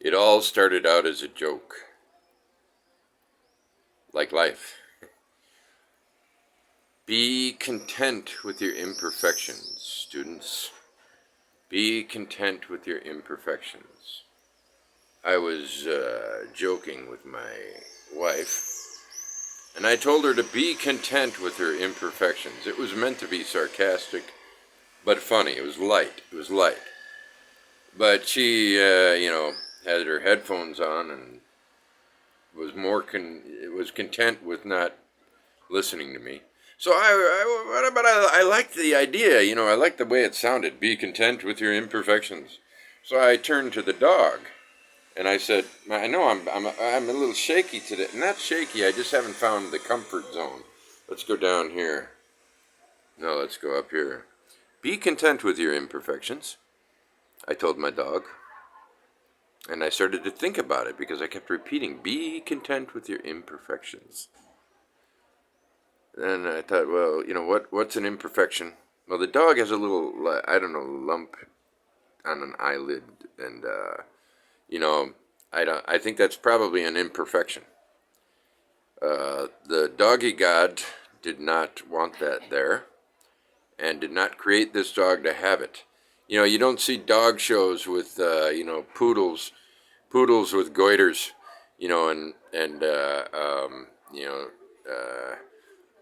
It all started out as a joke, like life. Be content with your imperfections, students. Be content with your imperfections. I was joking with my wife, and I told her to be content with her imperfections. It was meant to be sarcastic, but funny. It was light. It was light. But she, had her headphones on and was content with not listening to me. So I liked the idea. I liked the way it sounded. Be content with your imperfections. So I turned to the dog, and I said, "I know I'm a little shaky today. Not shaky. I just haven't found the comfort zone. Let's go down here. No, let's go up here. Be content with your imperfections," I told my dog. And I started to think about it because I kept repeating, be content with your imperfections. Then I thought, well, what's an imperfection? Well, the dog has a little, lump on an eyelid, and, I think that's probably an imperfection. The doggy god did not want that there, and did not create this dog to have it. You don't see dog shows with, poodles with goiters,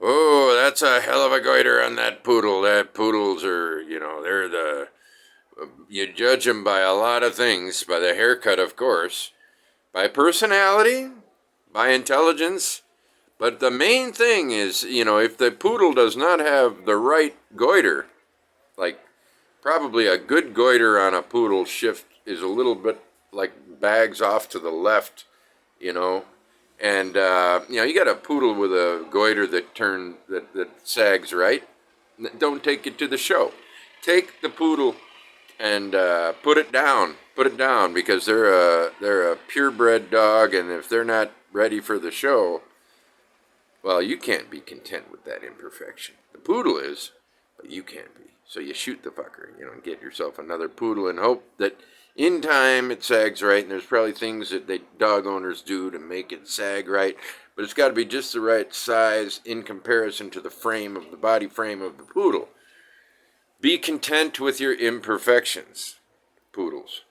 oh, that's a hell of a goiter on that poodle. That poodles are, you judge them by a lot of things, by the haircut, of course, by personality, by intelligence. But the main thing is, if the poodle does not have the right goiter, like probably a good goiter on a poodle shift is a little bit like bags off to the left, and you got a poodle with a goiter that sags right. Don't take it to the show. Take the poodle and put it down because they're a purebred dog, and if they're not ready for the show, well, you can't be content with that imperfection. The poodle is, but you can't be. So you shoot the fucker, and get yourself another poodle and hope that in time it sags right. And there's probably things that dog owners do to make it sag right, but it's got to be just the right size in comparison to the body frame of the poodle. Be content with your imperfections, poodles.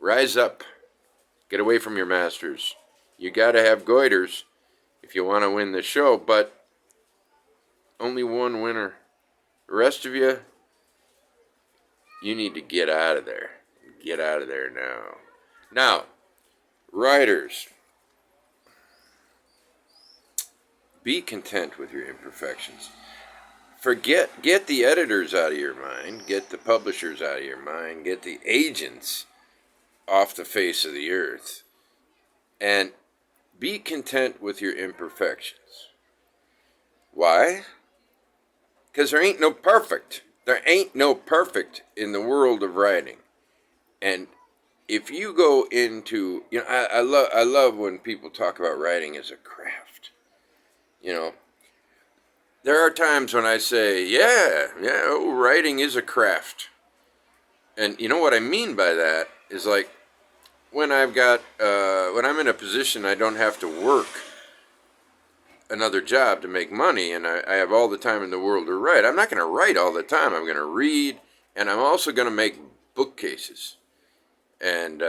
Rise up. Get away from your masters. You got to have goiters if you want to win the show, but only one winner. The rest of you, you need to get out of there. Get out of there now. Now, writers, be content with your imperfections. Get the editors out of your mind. Get the publishers out of your mind. Get the agents off the face of the earth. And be content with your imperfections. Why? Because there ain't no perfect. There ain't no perfect in the world of writing. And if you go into, I love when people talk about writing as a craft. There are times when I say, writing is a craft. And what I mean by that is like when I'm in a position I don't have to work another job to make money, and I have all the time in the world to write. I'm not going to write all the time. I'm going to read, and I'm also going to make bookcases. And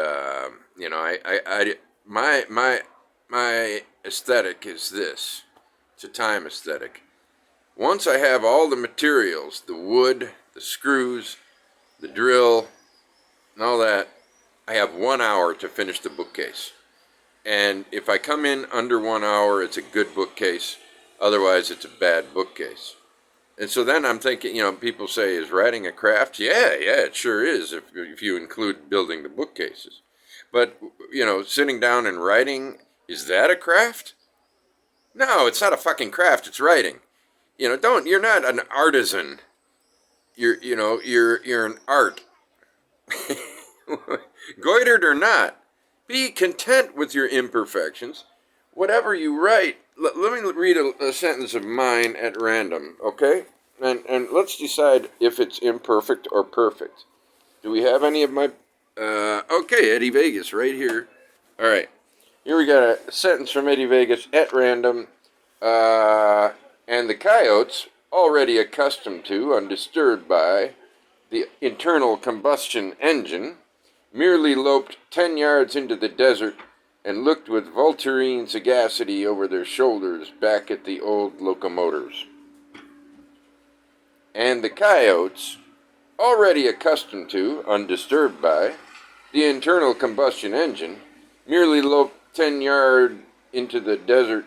my aesthetic is this. It's a time aesthetic. Once I have all the materials, the wood, the screws, the drill, and all that, I have 1 hour to finish the bookcase. And if I come in under 1 hour, it's a good bookcase. Otherwise, it's a bad bookcase. And so then I'm thinking, people say, is writing a craft? Yeah, it sure is, if you include building the bookcases. But, sitting down and writing, is that a craft? No, it's not a fucking craft, it's writing. You're not an artisan. You're an art. Goitered or not, be content with your imperfections. Whatever you write, let me read a sentence of mine at random, okay? And let's decide if it's imperfect or perfect. Do we have any of my Okay, Eddie Vegas right here. All right. Here we got a sentence from Eddie Vegas at random. And the coyotes, already accustomed to, undisturbed by, the internal combustion engine, merely loped 10 yards into the desert and looked with vulturine sagacity over their shoulders back at the old locomotors. And the coyotes, already accustomed to, undisturbed by, the internal combustion engine, merely loped 10 yards into the desert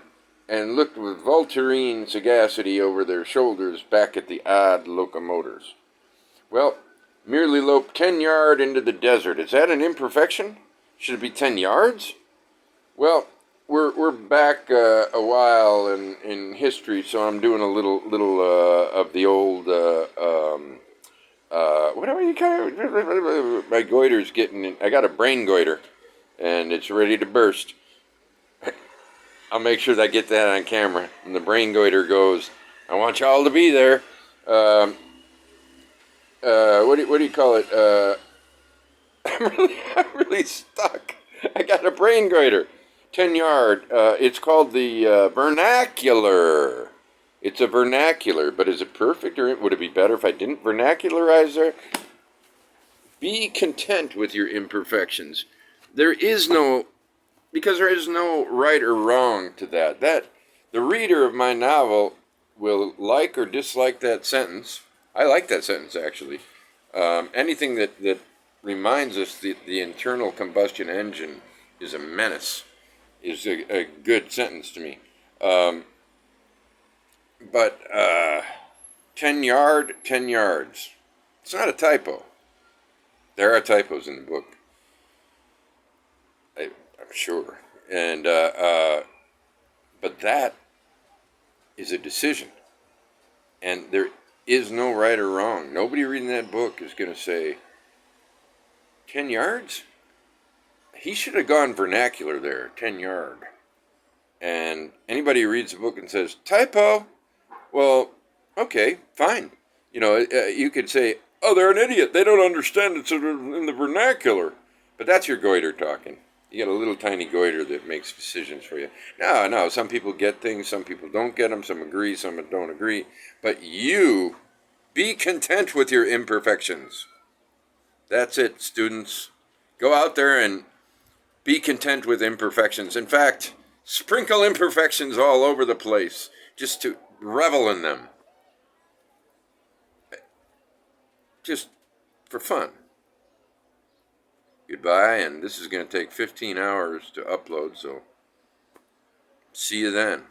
and looked with vulturine sagacity over their shoulders back at the odd locomotors. Well, merely loped 10 yards into the desert. Is that an imperfection? Should it be 10 yards? Well, we're back a while in history, so I'm doing a little of the old what are you kind of my goiter's getting. I got a brain goiter, and it's ready to burst. I'll make sure that I get that on camera. And the brain goiter goes, "I want y'all to be there." What do you call it? I'm really stuck. I got a brain goiter. 10 yard. It's called the vernacular. It's a vernacular, but is it perfect, or would it be better if I didn't vernacularize there? Be content with your imperfections. There is no, because there is no right or wrong to that. That the reader of my novel will like or dislike that sentence. I like that sentence, actually. Anything that reminds us that the internal combustion engine is a menace is a good sentence to me. But 10 yards. It's not a typo. There are typos in the book, I'm sure. And but that is a decision. And there is no right or wrong. Nobody reading that book is going to say, 10 yards? He should have gone vernacular there, 10 yard. And anybody who reads the book and says, typo, well, okay, fine. You could say, oh, they're an idiot. They don't understand it's in the vernacular. But that's your goiter talking. You got a little tiny goiter that makes decisions for you. No, some people get things, some people don't get them, some agree, some don't agree. But you be content with your imperfections. That's it, students. Go out there and be content with imperfections. In fact, sprinkle imperfections all over the place just to revel in them. Just for fun. Goodbye, and this is going to take 15 hours to upload, so see you then.